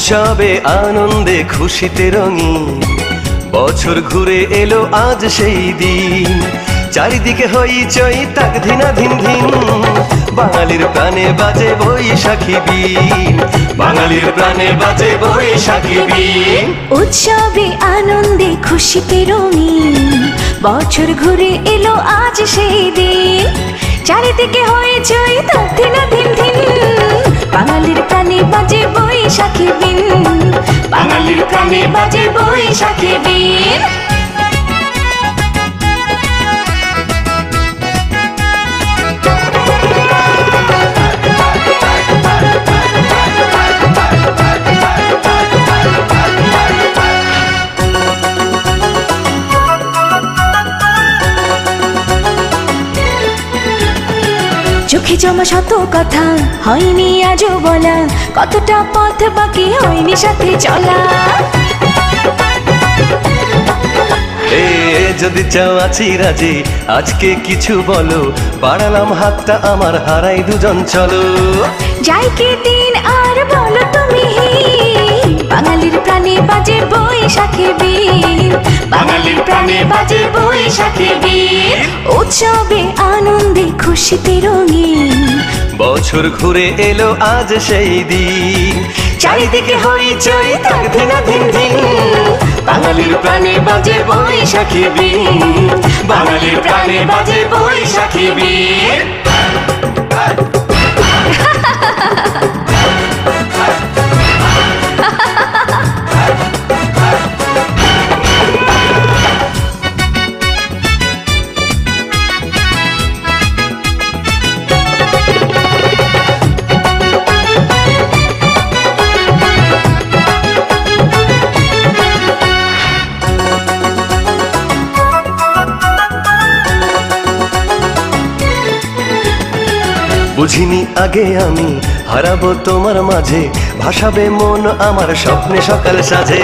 উৎসবে আনন্দে খুশিতে রঙিন বছর ঘুরে এলো আজ সেই দিন। চারিদিকে হইচই তাক ধিনা ধিন ধিন, বাঙালির প্রাণে বাজে বৈশাখী বিন, বাঙালির প্রাণে বাজে বৈশাখী বিন। উৎসবে আনন্দে খুশিতে রঙিন বছর ঘুরে এলো আজ সেই দিন। চারিদিকে হইচই তাক ধিনা ধিন ধিন, বাঙালির প্রাণে বাজে বৈশাখী বিন, বাঙালির প্রাণে বাজে বৈশাখী বিন। চোখে জমা শত কথা হয়নি আজও বলা, কতটা পথ বাকি হয়নি সাথে চলা। যদি চাও আছি রাজি, আজকে কিছু বলো, বাড়ালাম হাতটা আমার হারাই দুজন চলো। যাই কি দিন আর বলো তুমি, বাঙালির প্রাণে বাজে বৈশাখী বিন, বাঙালির প্রাণে বাজে বৈশাখী বিন। উৎসবে আনন্দে খুশিতে রঙিন বছর ঘুরে এলো আজ সেই দিন। চারিদিকে হইচই তাক ধিনা ধিন ধিন, বাঙালির প্রাণে বাজে বৈশাখী বিন, বাঙালির প্রাণে বাজে বৈশাখী বিন। বুঝিনি আগে আমি হারাবো তোমার মাঝে, ভাসাবে মন আমার স্বপ্নে সকাল সাজে।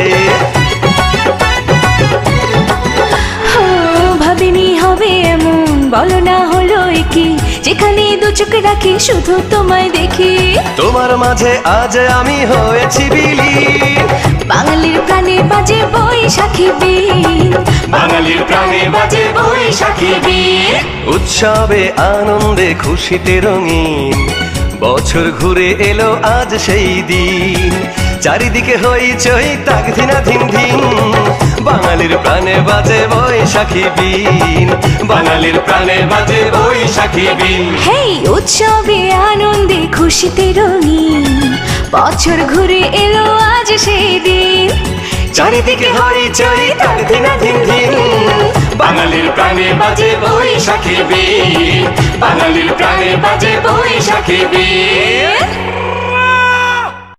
ভাবিনি হবে এমন, বলো না হলো কি, যেখানে দু চোখ রাখি শুধু তোমায় দেখি। তোমার মাঝে আজ আমি হয়েছি বিলীন, বাঙালির প্রাণে বাজে বৈশাখী বিন, বাঙালির প্রাণে বাজে বৈশাখী বিন। উৎসবে আনন্দে খুশিতে রঙিন বছর ঘুরে এলো আজ সেই দিন। চারিদিকে হইচই তাক ধিনা ধিন ধিন, বাঙালির প্রাণে বাজে বৈশাখী বিন, বাঙালির প্রাণে বাজে বৈশাখী বিন। হেই উৎসবে আনন্দে খুশিতে রঙিন বছর ঘুরে এলো আজ সেই দিন। চারিদিকে হইচই তাক ধিনা ধিন ধিন, বাঙালির প্রাণে বাজে বৈশাখী বিন, বাঙালির প্রাণে বাজে বৈশাখী বিন।